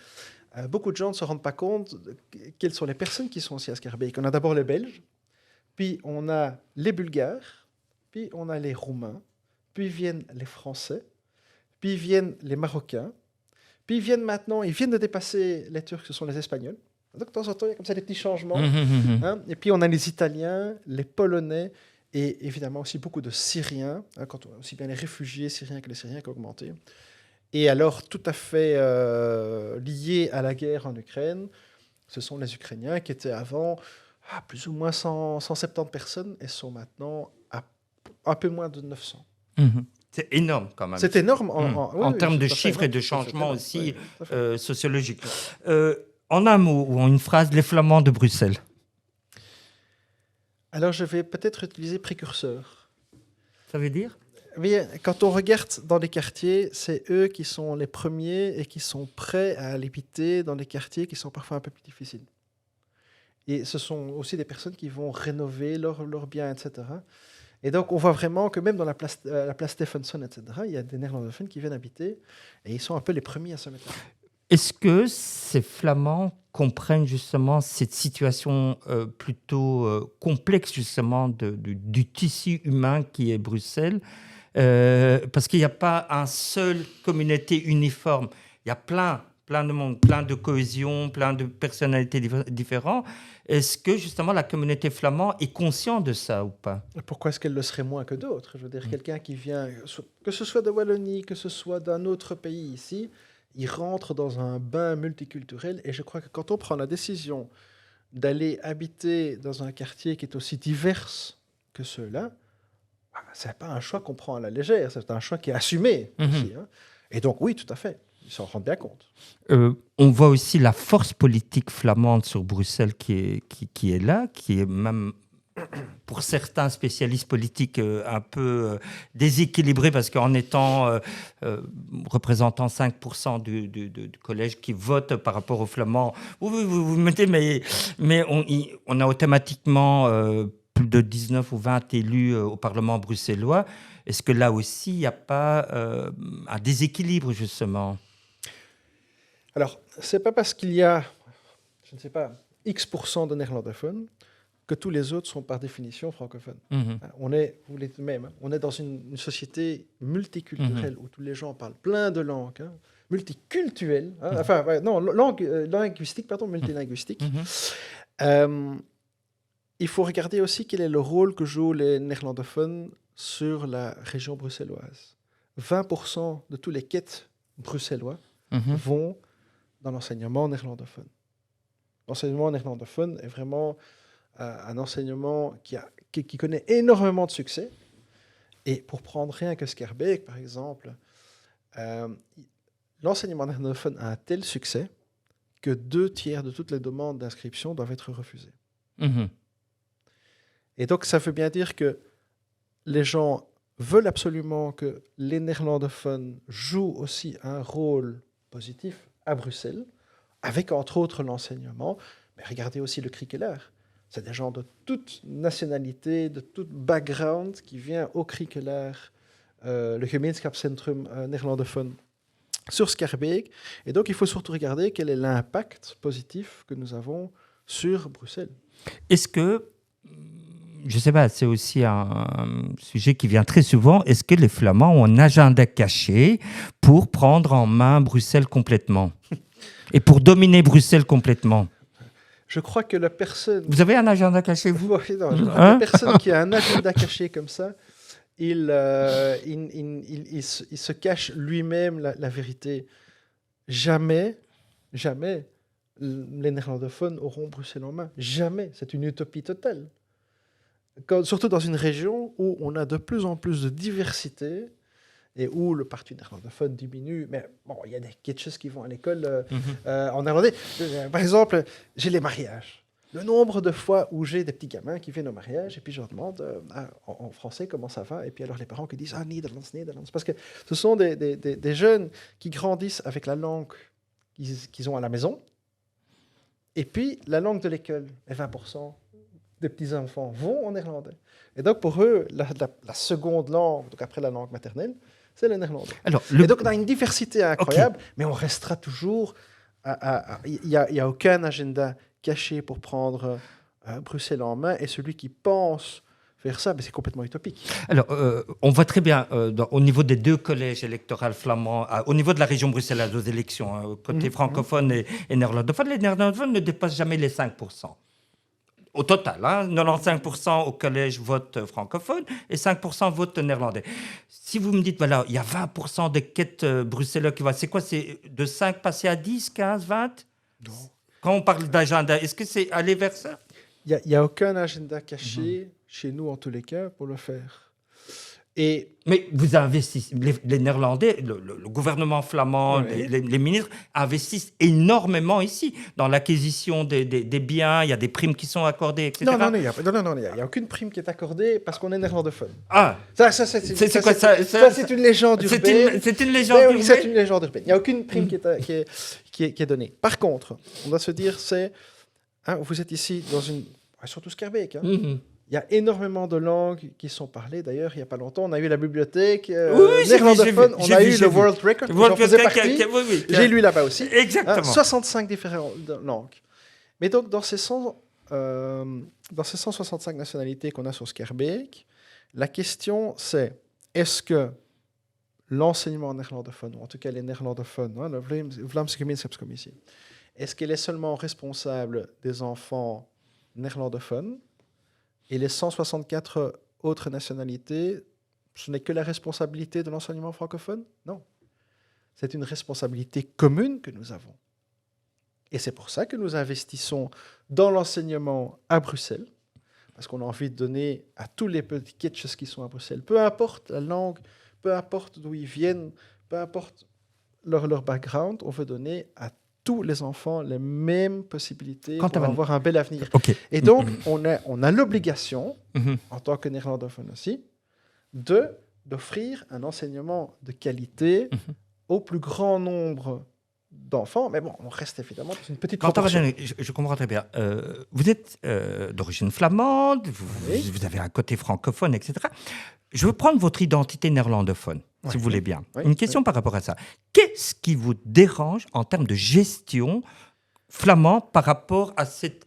beaucoup de gens ne se rendent pas compte de quelles sont les personnes qui sont aussi à Schaerbeek. On a d'abord les Belges, puis on a les Bulgares, puis on a les Roumains, puis viennent les Français, puis viennent les Marocains, puis ils viennent de dépasser les Turcs, ce sont les Espagnols. Donc de temps en temps, il y a comme ça des petits changements. Et puis on a les Italiens, les Polonais, et évidemment aussi beaucoup de Syriens, quand on a aussi bien les réfugiés syriens que les Syriens qui ont augmenté. Et alors, tout à fait liés à la guerre en Ukraine, ce sont les Ukrainiens qui étaient avant plus ou moins 170 personnes et sont maintenant à un peu moins de 900. C'est énorme quand même. C'est énorme en termes de chiffres et de changements aussi sociologiques. En un mot ou en une phrase, les Flamands de Bruxelles. Alors, je vais peut-être utiliser précurseur. Ça veut dire? Oui, quand on regarde dans les quartiers, c'est eux qui sont les premiers et qui sont prêts à habiter dans les quartiers qui sont parfois un peu plus difficiles. Et ce sont aussi des personnes qui vont rénover leurs biens, etc. Et donc, on voit vraiment que même dans la place Stephenson, etc., il y a des néerlandophones qui viennent habiter et ils sont un peu les premiers à se mettre là. Est-ce que ces Flamands comprennent justement cette situation plutôt complexe justement du tissu humain qui est Bruxelles? Parce qu'il n'y a pas un seul communauté uniforme. Il y a plein de monde, plein de cohésion, plein de personnalités différentes. Est-ce que justement la communauté flamande est consciente de ça ou pas? Pourquoi est-ce qu'elle le serait moins que d'autres? Je veux dire, quelqu'un qui vient, que ce soit de Wallonie, que ce soit d'un autre pays ici, il rentre dans un bain multiculturel. Et je crois que quand on prend la décision d'aller habiter dans un quartier qui est aussi divers que ceux-là, ce n'est pas un choix qu'on prend à la légère, c'est un choix qui est assumé aussi, hein. Et donc oui, tout à fait, ils s'en rendent bien compte. On voit aussi la force politique flamande sur Bruxelles qui est là, qui est même, pour certains spécialistes politiques, un peu déséquilibré, parce qu'en étant représentant 5% du collège qui vote par rapport aux Flamands, vous mettez, mais on a automatiquement plus de 19 ou 20 élus au Parlement bruxellois. Est-ce que là aussi, il n'y a pas un déséquilibre, justement? Alors, ce n'est pas parce qu'il y a, je ne sais pas, X% de néerlandophones que tous les autres sont par définition francophones. On est, vous l'êtes même, hein, on est dans une société multiculturelle où tous les gens parlent plein de langues, hein, multiculturelle, hein, enfin, non, linguistique, pardon, multilinguistique. Il faut regarder aussi quel est le rôle que jouent les néerlandophones sur la région bruxelloise. 20% de tous les quêtes bruxellois vont dans l'enseignement néerlandophone. L'enseignement néerlandophone est vraiment un enseignement qui connaît énormément de succès. Et pour prendre rien que Schaerbeek, par exemple, l'enseignement néerlandophone a un tel succès que 2/3 de toutes les demandes d'inscription doivent être refusées. Et donc, ça veut bien dire que les gens veulent absolument que les néerlandophones jouent aussi un rôle positif à Bruxelles, avec entre autres l'enseignement. Mais regardez aussi le Krikeler. C'est des gens de toute nationalité, de tout background qui vient au Krikeler, le Gemeenschapscentrum néerlandophone, sur Schaerbeek. Et donc, il faut surtout regarder quel est l'impact positif que nous avons sur Bruxelles. Est-ce que, je ne sais pas, c'est aussi un sujet qui vient très souvent, est-ce que les Flamands ont un agenda caché pour prendre en main Bruxelles complètement et pour dominer Bruxelles complètement? Je crois que la personne... Vous avez un agenda caché, vous? Oui, non, je crois que la personne qui a un agenda caché comme ça, il se cache lui-même la vérité. Jamais les néerlandophones auront Bruxelles en main. Jamais. C'est une utopie totale. Surtout dans une région où on a de plus en plus de diversité et où le parti néerlandophone diminue. Mais bon, il y a des kitschers qui vont à l'école en néerlandais. Par exemple, j'ai les mariages. Le nombre de fois où j'ai des petits gamins qui viennent au mariage et puis je leur demande en français comment ça va. Et puis alors les parents qui disent « Ah, Nederlands. » Parce que ce sont des jeunes qui grandissent avec la langue qu'ils ont à la maison. Et puis la langue de l'école, et 20% des petits-enfants vont en néerlandais. Et donc pour eux, la seconde langue, donc après la langue maternelle, c'est le néerlandais. Alors, et donc on a une diversité incroyable, mais on restera toujours... Il n'y a aucun agenda caché pour prendre Bruxelles en main, et celui qui pense faire ça, mais c'est complètement utopique. Alors, on voit très bien au niveau des deux collèges électoraux flamands, au niveau de la région bruxelloise aux élections, côté francophone et néerlandophone, les néerlandophones ne dépassent jamais les 5%. Au total, 95% au collège votent francophone et 5% votent néerlandais. Si vous me dites, voilà, il y a 20% de quêtes bruxellois qui votent, c'est quoi? C'est de 5 passer à 10, 15, 20? Non. Quand on parle d'agenda, est-ce que c'est aller vers ça? Il n'y a aucun agenda caché, chez nous en tous les cas, pour le faire. Mais vous investissez, les Néerlandais, le gouvernement flamand, Oui. les ministres investissent énormément ici dans l'acquisition des biens. Il y a des primes qui sont accordées, etc. Non, il n'y a aucune prime qui est accordée parce qu'on est néerlandophone. Ah, C'est quoi ça c'est une légende urbaine. c'est une légende Oui, c'est urbaine. une légende urbaine. Il n'y a aucune prime qui est donnée. Par contre, on doit se dire, vous êtes ici dans une... Surtout Schaerbeek, hein. Mhm. Il y a énormément de langues qui sont parlées. D'ailleurs, il n'y a pas longtemps, on a eu la bibliothèque Oui, néerlandophone. On a eu le vu. World Record. World J'en faisais Record, partie. oui, J'ai lu là-bas aussi. Exactement. 65 différentes langues. Mais donc, dans ces 165 nationalités qu'on a sur Schaerbeek, la question c'est, est-ce que l'enseignement néerlandophone, ou en tout cas les néerlandophones, le Vlaamse Gemeenschapscommissie, est-ce qu'elle est seulement responsable des enfants néerlandophones et les 164 autres nationalités, ce n'est que la responsabilité de l'enseignement francophone? Non. C'est une responsabilité commune que nous avons. Et c'est pour ça que nous investissons dans l'enseignement à Bruxelles, parce qu'on a envie de donner à tous les petits kitschs qui sont à Bruxelles, peu importe la langue, peu importe d'où ils viennent, peu importe leur background, on veut donner à tous les enfants les mêmes possibilités pour avoir un bel avenir. Okay. Et donc, on a l'obligation, en tant que néerlandophone aussi, d'offrir un enseignement de qualité au plus grand nombre d'enfants. Mais bon, on reste évidemment dans une petite proportion. Je comprends très bien. Vous êtes d'origine flamande, vous avez un côté francophone, etc. Je veux prendre votre identité néerlandophone, si vous voulez bien. Une question par rapport à ça. Qu'est-ce qui vous dérange en termes de gestion flamand par rapport à cette,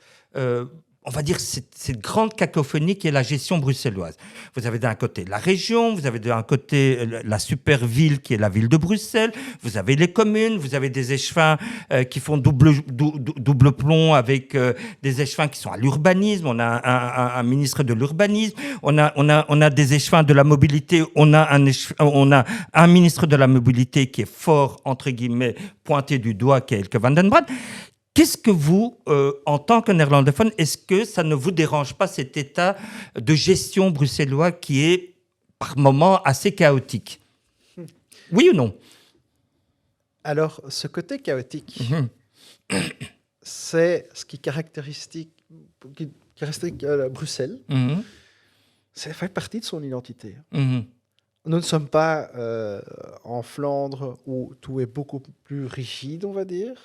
on va dire, cette grande cacophonie qui est la gestion bruxelloise? Vous avez d'un côté la région, vous avez d'un côté la super ville qui est la ville de Bruxelles, vous avez les communes, vous avez des échevins qui font double plomb avec des échevins qui sont à l'urbanisme, on a un ministre de l'urbanisme, on a des échevins de la mobilité, on a un ministre de la mobilité qui est fort, entre guillemets, pointé du doigt, qui est Elke van den Brand. Qu'est-ce que vous, en tant que néerlandophone, est-ce que ça ne vous dérange pas cet état de gestion bruxellois qui est, par moments, assez chaotique? Oui ou non? Alors, ce côté chaotique, c'est ce qui caractérise Bruxelles. Ça fait partie de son identité. Nous ne sommes pas en Flandre où tout est beaucoup plus rigide, on va dire.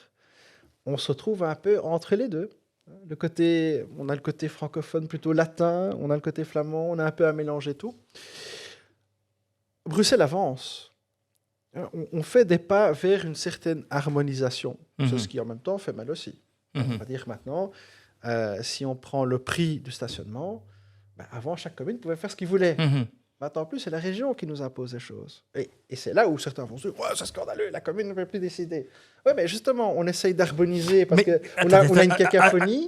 On se trouve un peu entre les deux. On a le côté francophone plutôt latin, on a le côté flamand, on a un peu à mélanger tout. Bruxelles avance. On fait des pas vers une certaine harmonisation, ce qui en même temps fait mal aussi. On va dire maintenant, si on prend le prix du stationnement, avant chaque commune pouvait faire ce qu'il voulait. Maintenant, en plus, c'est la région qui nous impose des choses. Et c'est là où certains vont se dire « c'est scandaleux, la commune ne peut plus décider ». Oui, mais justement, on essaye d'harmoniser parce qu'on a une cacophonie.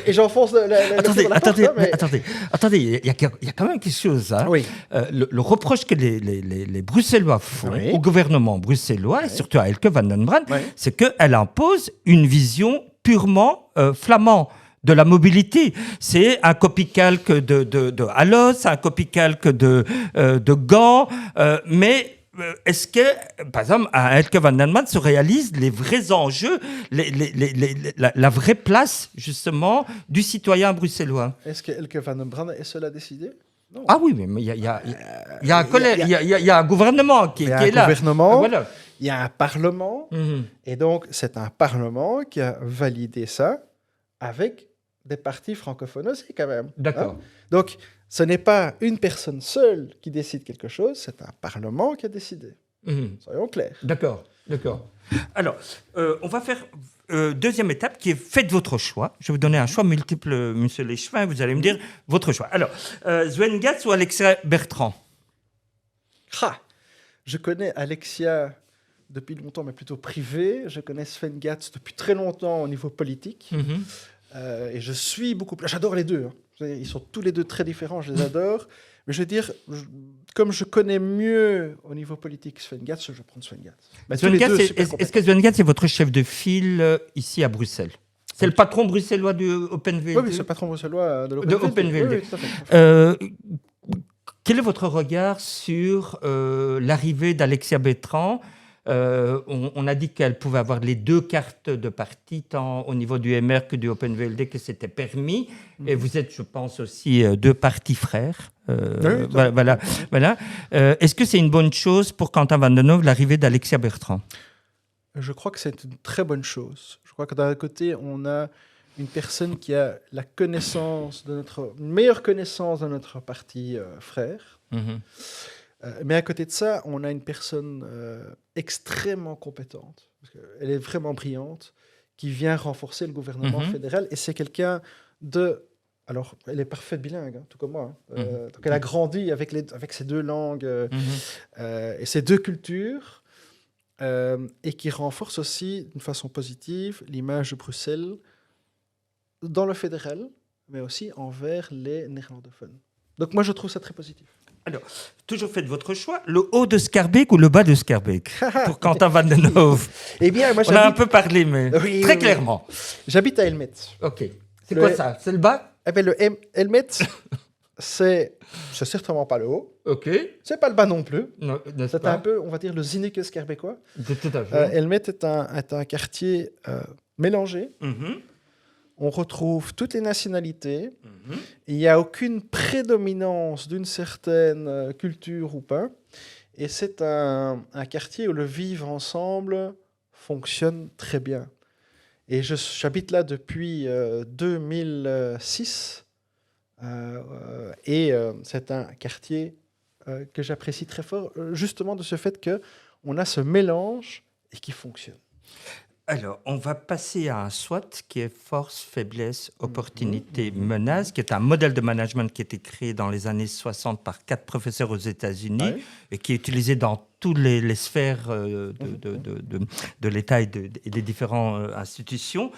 Et j'enfonce Attendez, il y a quand même quelque chose. Hein. Oui. Le reproche que les Bruxellois font au gouvernement bruxellois, et surtout à Elke van den Brand, c'est qu'elle impose une vision purement flamande de la mobilité. C'est un copie-calque de Halos, un copie-calque de Gand, mais est-ce que, par exemple, à Elke van den Brand se réalisent les vrais enjeux, la vraie place, justement, du citoyen bruxellois? Est-ce que Elke van den Brand est seul à décider? Non. Ah oui, mais il y a un collège, il y a un gouvernement qui est là. Il y a un gouvernement, voilà. Il y a un parlement, et donc c'est un parlement qui a validé ça avec des partis francophones aussi, quand même. D'accord. Donc, ce n'est pas une personne seule qui décide quelque chose, c'est un parlement qui a décidé. Soyons clairs. D'accord. Alors, on va faire deuxième étape qui est faites votre choix. Je vais vous donner un choix multiple, monsieur Léchevin, vous allez me dire votre choix. Alors, Sven Gatz ou Alexia Bertrand? Je connais Alexia depuis longtemps, mais plutôt privé. Je connais Sven Gatz depuis très longtemps au niveau politique. Et je suis beaucoup plus... J'adore les deux. Ils sont tous les deux très différents, je les adore. Mais je veux dire, comme je connais mieux au niveau politique Sven Gatz, je vais prendre Sven Gatz. Est-ce que Sven Gatz est votre chef de file ici à Bruxelles? C'est le patron bruxellois du Open VLD? Oui, c'est le patron bruxellois de l'Open VLD. Oui, tout à fait. Quel est votre regard sur l'arrivée d'Alexia Bertrand? On a dit qu'elle pouvait avoir les deux cartes de parti, tant au niveau du MR que du OpenVLD, que c'était permis. Et vous êtes, je pense, aussi deux partis frères. Oui, voilà. Est-ce que c'est une bonne chose pour Quentin Van Den Hove, l'arrivée d'Alexia Bertrand? Je crois que c'est une très bonne chose. Je crois que d'un côté, on a une personne qui a la connaissance une meilleure connaissance de notre parti frère. Mais à côté de ça, on a une personne extrêmement compétente, parce qu'elle est vraiment brillante, qui vient renforcer le gouvernement fédéral. Et c'est quelqu'un de... Alors, elle est parfaite bilingue, tout comme moi. Donc, elle a grandi avec ces deux langues et ces deux cultures, et qui renforce aussi, d'une façon positive, l'image de Bruxelles dans le fédéral, mais aussi envers les néerlandophones. Donc, moi, je trouve ça très positif. Alors, toujours faites votre choix, le haut de Schaerbeek ou le bas de Schaerbeek pour Quentin Van Den Hove? Eh bien, moi, on a un peu parlé, mais très clairement. J'habite à Helmet. Ok. C'est quoi ça? C'est le bas? Eh bien, Helmet, c'est certainement pas le haut. Ok. C'est pas le bas non plus. Non, c'est un peu, on va dire, le Zinneke Schaerbeckois. Tout à fait. Helmet est un quartier mélangé. On retrouve toutes les nationalités. Il n'y a aucune prédominance d'une certaine culture ou pas. Et c'est un quartier où le vivre ensemble fonctionne très bien. Et j'habite là depuis 2006. Et c'est un quartier que j'apprécie très fort, justement de ce fait qu'on a ce mélange et qui fonctionne. Alors, on va passer à un SWOT qui est force, faiblesse, opportunité, menace, qui est un modèle de management qui a été créé dans les années 60 par 4 professeurs aux États-Unis et qui est utilisé dans toutes les sphères de l'État et des différentes institutions.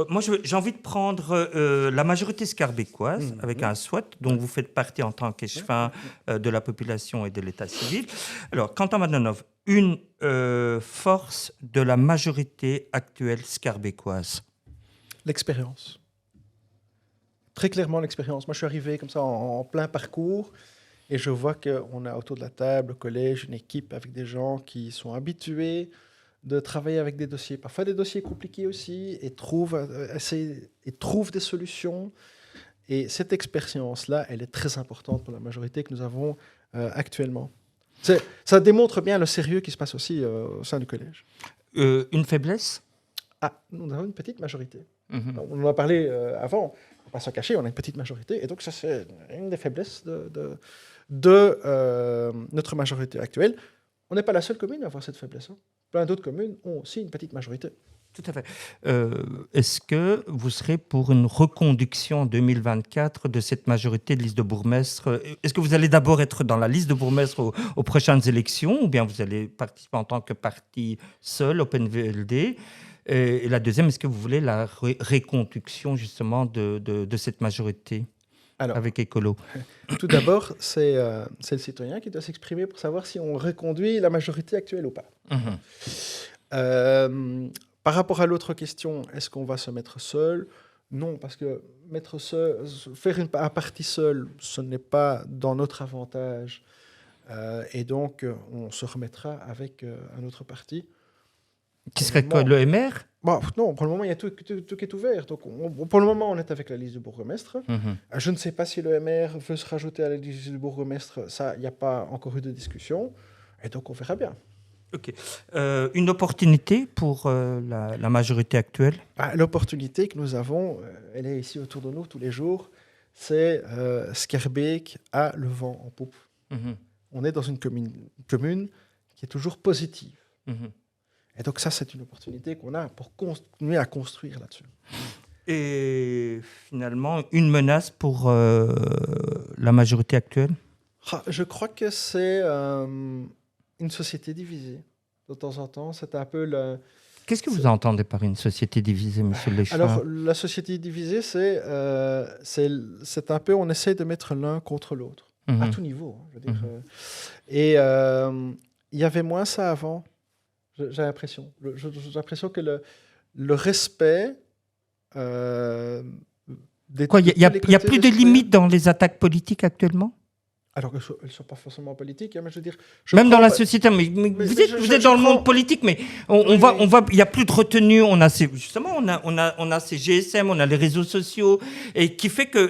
Moi, j'ai envie de prendre la majorité schaerbeckoise avec un SWOT dont vous faites partie en tant qu'échevin de la population et de l'État civil. Alors, Quentin Van Den Hove, une force de la majorité actuelle schaerbeckoise? L'expérience. Très clairement, l'expérience. Moi, je suis arrivé comme ça en plein parcours et je vois qu'on a autour de la table, au collège, une équipe avec des gens qui sont habitués de travailler avec des dossiers, parfois des dossiers compliqués aussi, et trouvent des solutions. Et cette expérience-là, elle est très importante pour la majorité que nous avons actuellement. Ça démontre bien le sérieux qui se passe aussi au sein du collège. Une faiblesse? Nous avons une petite majorité. On en a parlé avant, on ne va pas s'en cacher, on a une petite majorité. Et donc, ça, c'est une des faiblesses de notre majorité actuelle. On n'est pas la seule commune à avoir cette faiblesse. Plein d'autres communes ont aussi une petite majorité. Tout à fait. Est-ce que vous serez pour une reconduction en 2024 de cette majorité de liste de bourgmestre? Est-ce que vous allez d'abord être dans la liste de bourgmestre aux prochaines élections ou bien vous allez participer en tant que parti seul, OpenVLD? Et la deuxième, est-ce que vous voulez la reconduction justement de cette majorité avec Écolo? Tout d'abord, c'est le citoyen qui doit s'exprimer pour savoir si on reconduit la majorité actuelle ou pas. Par rapport à l'autre question, est-ce qu'on va se mettre seul? Non, parce que faire un parti seul, ce n'est pas dans notre avantage. Et donc, on se remettra avec un autre parti. Qui serait quoi, le MR? Non, pour le moment, il y a tout qui est ouvert. Donc, pour le moment, on est avec la liste du bourgmestre. Je ne sais pas si le MR veut se rajouter à la liste du bourgmestre. Ça, il n'y a pas encore eu de discussion. Et donc, on verra bien. Ok. Une opportunité pour la majorité actuelle? L'opportunité que nous avons, elle est ici autour de nous tous les jours, c'est Schaerbeek a le vent en poupe. On est dans une commune qui est toujours positive. Et donc ça, c'est une opportunité qu'on a pour continuer à construire là-dessus. Et finalement, une menace pour la majorité actuelle? Je crois que c'est une société divisée. De temps en temps, c'est un peu le... Qu'est-ce que vous entendez par une société divisée, monsieur Léchevin? Alors, la société divisée, c'est un peu, on essaie de mettre l'un contre l'autre, à tout niveau. Je veux dire. Et il y avait moins ça avant, j'ai l'impression. J'ai l'impression que le respect... Quoi, il n'y a plus de limites dans les attaques politiques actuellement? Alors qu'elles ne sont pas forcément politiques, hein, mais je veux dire... Même dans la société, mais vous êtes dans le monde politique, mais on voit, il n'y a plus de retenue. Justement, on a ces GSM, on a les réseaux sociaux, et qui fait que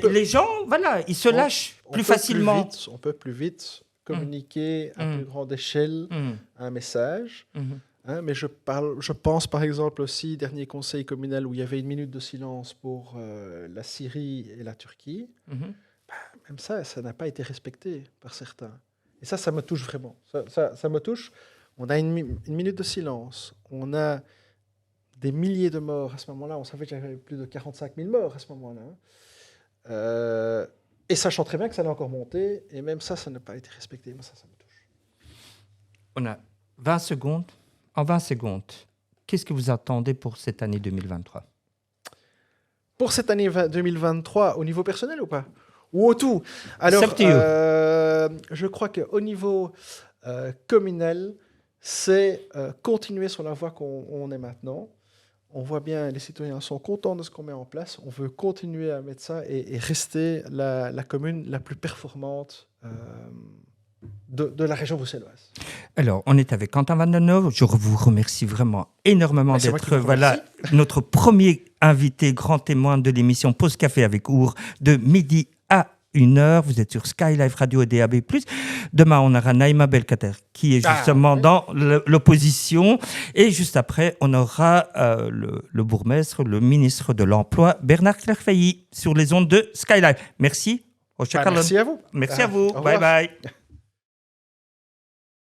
les gens, voilà, ils se lâchent plus facilement. On peut plus vite communiquer à plus grande échelle un message. Hein, mais je pense par exemple aussi, dernier conseil communal où il y avait 1 minute de silence pour la Syrie et la Turquie. Même ça n'a pas été respecté par certains. Et ça me touche vraiment. Ça me touche. On a une minute de silence. On a des milliers de morts à ce moment-là. On savait qu'il y avait plus de 45 000 morts à ce moment-là. Et sachant très bien que ça allait encore monter. Et même ça n'a pas été respecté. Moi, ça me touche. On a 20 secondes. En 20 secondes, qu'est-ce que vous attendez pour cette année 2023 ? Pour cette année 2023, au niveau personnel ou pas ? Ou au tout. Alors, je crois qu'au niveau communal, c'est continuer sur la voie qu'on est maintenant. On voit bien, les citoyens sont contents de ce qu'on met en place. On veut continuer à mettre ça et rester la commune la plus performante de la région bruxelloise. Alors, on est avec Quentin Van Den Hove. Je vous remercie vraiment énormément d'être notre premier invité, grand témoin de l'émission Pause Café avec Our de midi à 1h. Vous êtes sur Sky Life Radio et DAB+. Demain, on aura Naïma Belkater qui est justement dans l'opposition. Et juste après, on aura le bourgmestre, le ministre de l'Emploi, Bernard Clerfailly, sur les ondes de Sky Life. Merci. Merci à vous. Merci à vous. Bye bye.